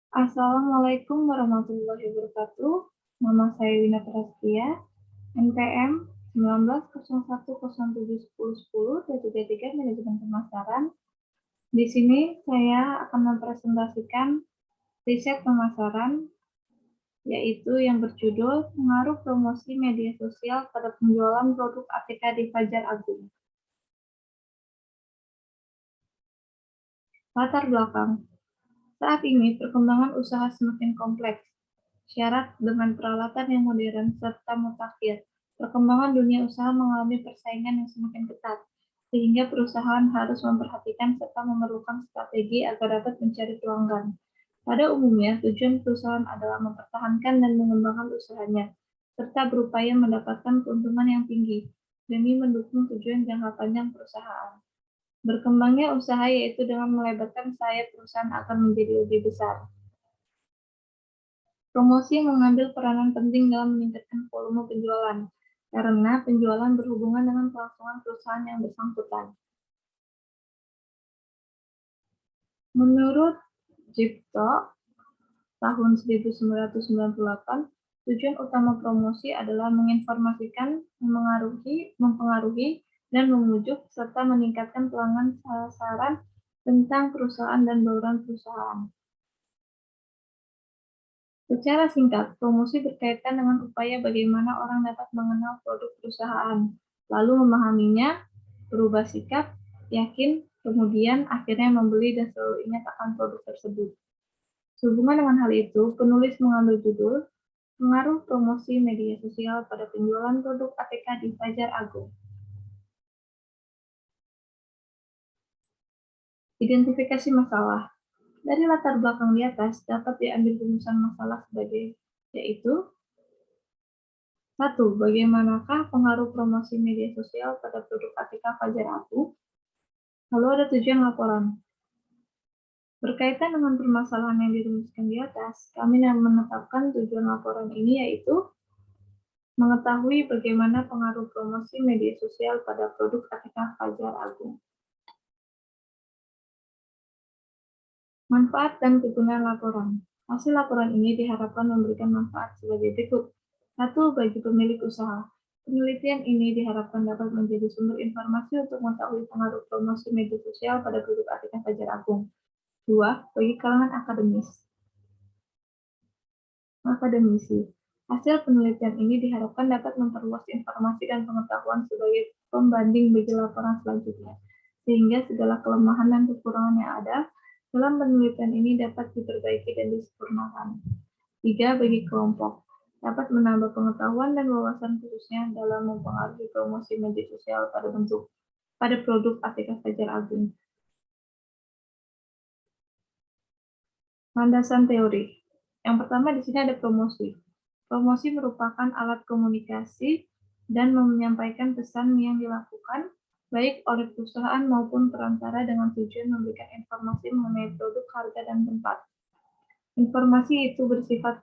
Assalamualaikum warahmatullahi wabarakatuh. Nama saya Wina Prastia, NPM 1901071010 Manajemen Pemasaran. Di sini saya akan mempresentasikan riset pemasaran, yaitu yang berjudul Pengaruh Promosi Media Sosial pada Penjualan Produk ATK di Fajar Agung. Latar belakang. Saat ini perkembangan usaha semakin kompleks, syarat dengan peralatan yang modern serta mutakhir. Perkembangan dunia usaha mengalami persaingan yang semakin ketat, sehingga perusahaan harus memperhatikan serta memerlukan strategi agar dapat mencari pelanggan. Pada umumnya, tujuan perusahaan adalah mempertahankan dan mengembangkan usahanya, serta berupaya mendapatkan keuntungan yang tinggi demi mendukung tujuan jangka panjang perusahaan. Berkembangnya usaha yaitu dengan melebarkan sayap perusahaan akan menjadi lebih besar. Promosi mengambil peranan penting dalam meningkatkan volume penjualan, karena penjualan berhubungan dengan kelangsungan perusahaan yang bersangkutan. Menurut Jipto, tahun 1998, tujuan utama promosi adalah menginformasikan, mempengaruhi, dan memujuk, serta meningkatkan pelanggan sasaran tentang perusahaan dan bauran perusahaan. Secara singkat, promosi berkaitan dengan upaya bagaimana orang dapat mengenal produk perusahaan, lalu memahaminya, berubah sikap, yakin, kemudian akhirnya membeli dan selalu ingat akan produk tersebut. Sehubungan dengan hal itu, penulis mengambil judul Pengaruh Promosi Media Sosial pada Penjualan Produk ATK di Fajar Agung. Identifikasi masalah. Dari latar belakang di atas dapat diambil rumusan masalah sebagai yaitu 1. Bagaimanakah pengaruh promosi media sosial pada produk ATK Fajar Agung? Lalu ada tujuan laporan. Berkaitan dengan permasalahan yang dirumuskan di atas, kami menetapkan tujuan laporan ini yaitu mengetahui bagaimana pengaruh promosi media sosial pada produk ATK Fajar Agung. Manfaat dan kegunaan laporan. Hasil laporan ini diharapkan memberikan manfaat sebagai berikut. 1. Bagi pemilik usaha. Penelitian ini diharapkan dapat menjadi sumber informasi untuk mengetahui pengaruh promosi media sosial pada produk ATK Fajar Agung. 2. Bagi kalangan akademisi. Hasil penelitian ini diharapkan dapat memperluas informasi dan pengetahuan sebagai pembanding bagi laporan selanjutnya, sehingga segala kelemahan dan kekurangan yang ada dalam penelitian ini dapat diperbaiki dan disempurnakan. 3. Bagi kelompok. Dapat menambah pengetahuan dan wawasan khususnya dalam mempengaruhi promosi media sosial pada produk ATK Fajar Agung. Landasan teori. Yang pertama di sini ada promosi. Promosi merupakan alat komunikasi dan menyampaikan pesan yang dilakukan baik oleh perusahaan maupun perantara dengan tujuan memberikan informasi mengenai produk, harga, dan tempat. Informasi itu bersifat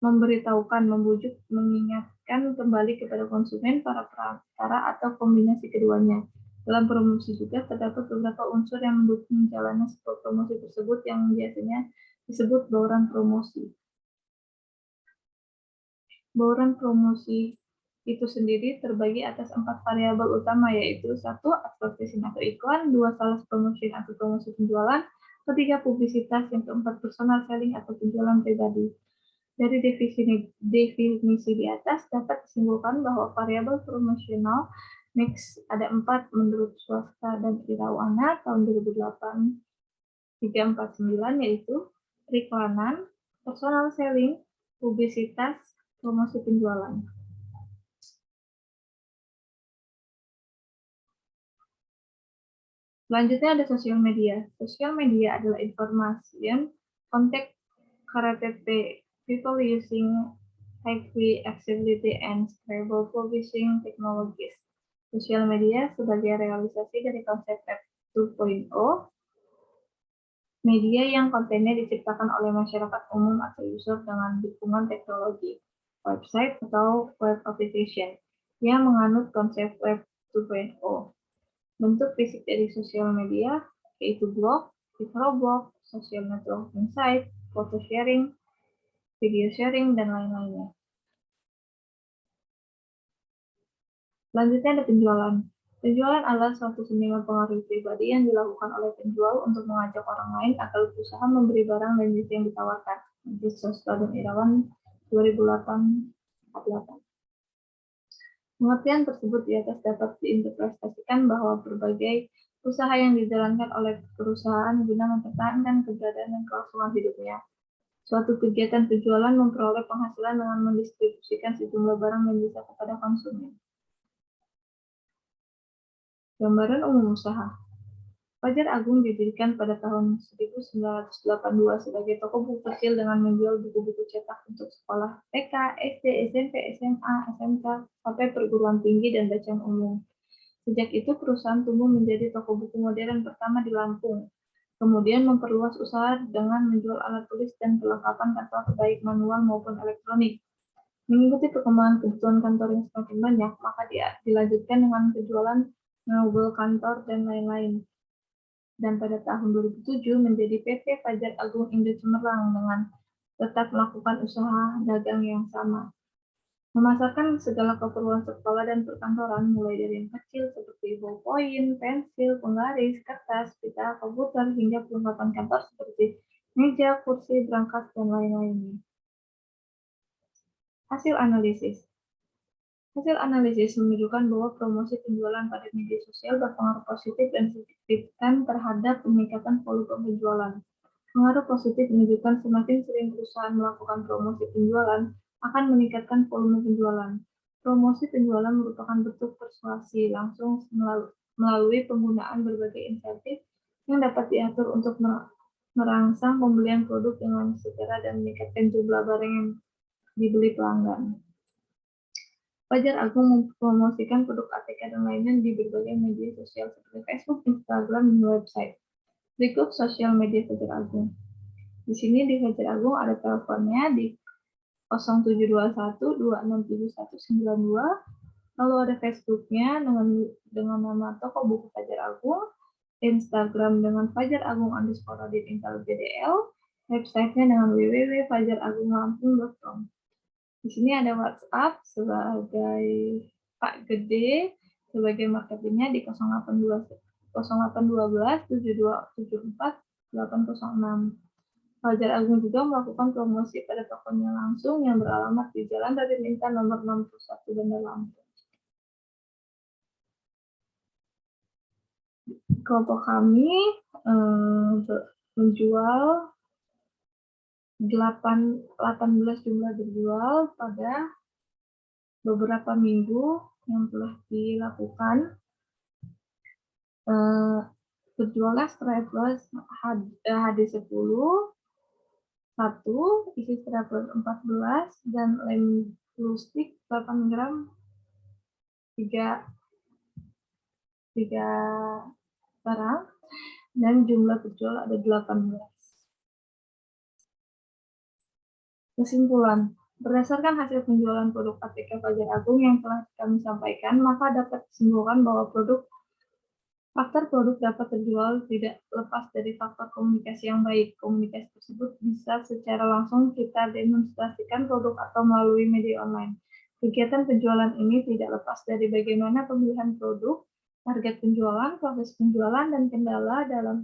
memberitahukan, membujuk, mengingatkan kembali kepada konsumen, para perantara, atau kombinasi keduanya. Dalam promosi juga terdapat beberapa unsur yang mendukung jalannya sebuah promosi tersebut yang biasanya disebut bauran promosi. Bauran promosi itu sendiri terbagi atas 4 variabel utama, yaitu 1. Advertising atau iklan, 2. Sales promotion atau promosi penjualan, 3. Publisitas, yang keempat personal selling atau penjualan pribadi. Dari definisi di atas dapat disimpulkan bahwa variabel promosional mix ada 4 menurut Swasta dan Irawana tahun 2008 349, yaitu periklanan, personal selling, publisitas, promosi penjualan. Selanjutnya ada sosial media. Sosial media adalah information contact created by people using high accessibility and scalable publishing technologies. Sosial media sebagai realisasi dari konsep Web 2.0, media yang kontennya diciptakan oleh masyarakat umum atau user dengan dukungan teknologi, website atau web application yang menganut konsep Web 2.0. Bentuk fisik dari sosial media yaitu blog, microblog, social networking site, foto sharing, video sharing, dan lain-lainnya. Selanjutnya ada penjualan. Penjualan adalah suatu seni mempengaruhi pribadi yang dilakukan oleh penjual untuk mengajak orang lain agar berusaha memberi barang dan jasa yang ditawarkan. Sostra dan Irawan 2008. Pengertian tersebut di atas dapat diinterpretasikan bahwa berbagai usaha yang dijalankan oleh perusahaan guna mempertahankan keberadaan dan kelangsungan hidupnya. Suatu kegiatan penjualan memperoleh penghasilan dengan mendistribusikan sejumlah barang dan jasa kepada konsumen. Gambaran umum usaha. Fajar Agung didirikan pada tahun 1982 sebagai toko buku kecil dengan menjual buku-buku cetak untuk sekolah TK, SD, SMP, SMA, SMK, sampai perguruan tinggi dan bacaan umum. Sejak itu perusahaan tumbuh menjadi toko buku modern pertama di Lampung. Kemudian memperluas usaha dengan menjual alat tulis dan perlengkapan kantor baik manual maupun elektronik. Mengikuti perkembangan kebutuhan kantor yang semakin banyak, maka dilanjutkan dengan penjualan mebel kantor dan lain-lain. Dan pada tahun 2007 menjadi PT Fajar Agung Indo Cemerlang dengan tetap melakukan usaha dagang yang sama. Memasarkan segala keperluan sekolah dan perkantoran mulai dari yang kecil seperti ballpoint, pensil, penggaris, kertas, pita, komputer, hingga perlengkapan kantor seperti meja, kursi, berangkas, dan lain-lainnya. Hasil analisis. Hasil analisis menunjukkan bahwa promosi penjualan pada media sosial berpengaruh positif dan signifikan terhadap peningkatan volume penjualan. Pengaruh positif menunjukkan semakin sering perusahaan melakukan promosi penjualan akan meningkatkan volume penjualan. Promosi penjualan merupakan bentuk persuasi langsung melalui penggunaan berbagai insentif yang dapat diatur untuk merangsang pembelian produk dengan segera dan meningkatkan jumlah barang yang dibeli pelanggan. Fajar Agung mempromosikan produk ATK dan lainnya di berbagai media sosial seperti Facebook, Instagram, dan website. Berikut sosial media Fajar Agung. Di sini di Fajar Agung ada teleponnya di 0721267192. Lalu ada Facebooknya dengan nama toko buku Fajar Agung, Instagram dengan Fajar Agung _radit_intel_bdl, websitenya dengan www.fajaragunglampung.com. Di sini ada WhatsApp sebagai Pak Gede sebagai marketingnya di 0812 7274 806. Fajar Agung juga melakukan promosi pada tokonya langsung yang beralamat di Jalan Raden Intan nomor 61 Bandar Lampung. Kelompok kami menjual 18 jumlah berjual pada beberapa minggu yang telah dilakukan. Berjualnya strapless HD10 1, isi strapless 14, dan lem glue stick 8 gram 3 barang, dan jumlah berjual ada 18. Kesimpulan. Berdasarkan hasil penjualan produk ATK Fajar Agung yang telah kami sampaikan, maka dapat disimpulkan bahwa faktor produk dapat terjual tidak lepas dari faktor komunikasi yang baik. Komunikasi tersebut bisa secara langsung kita demonstrasikan produk atau melalui media online. Kegiatan penjualan ini tidak lepas dari bagaimana pemilihan produk, target penjualan, proses penjualan, dan kendala dalam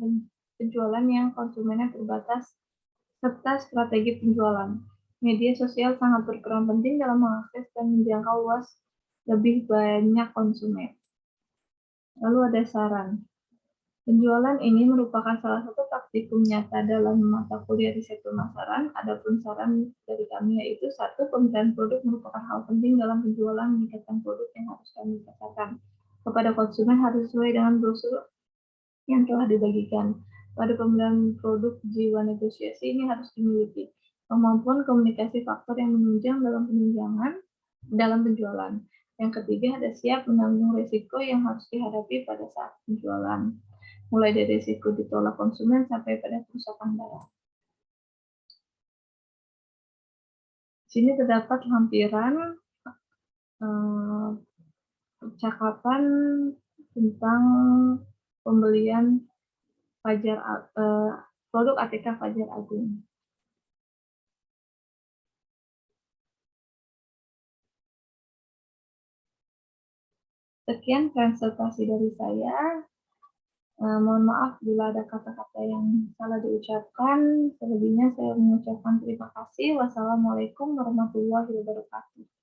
penjualan yang konsumennya terbatas, serta strategi penjualan. Media sosial sangat berperan penting dalam mengakses dan menjangkau luas lebih banyak konsumen. Lalu ada saran. Penjualan ini merupakan salah satu praktikum nyata dalam mata kuliah riset pemasaran. Adapun saran dari kami yaitu 1. Pemilihan produk merupakan hal penting dalam penjualan. Meningkatkan produk yang harus kami katakan kepada konsumen harus sesuai dengan brosur yang telah dibagikan. Pada pemilihan produk, jiwa negosiasi ini harus dimiliki. Kemampuan komunikasi faktor yang menunjang dalam penjualan. Yang ketiga, ada siap menanggung risiko yang harus dihadapi pada saat penjualan. Mulai dari risiko ditolak konsumen sampai pada kerusakan barang. Di sini terdapat lampiran percakapan tentang pembelian produk ATK Fajar Agung. Sekian presentasi dari saya. Mohon maaf bila ada kata-kata yang salah diucapkan. Selebihnya saya mengucapkan terima kasih. Wassalamualaikum warahmatullahi wabarakatuh.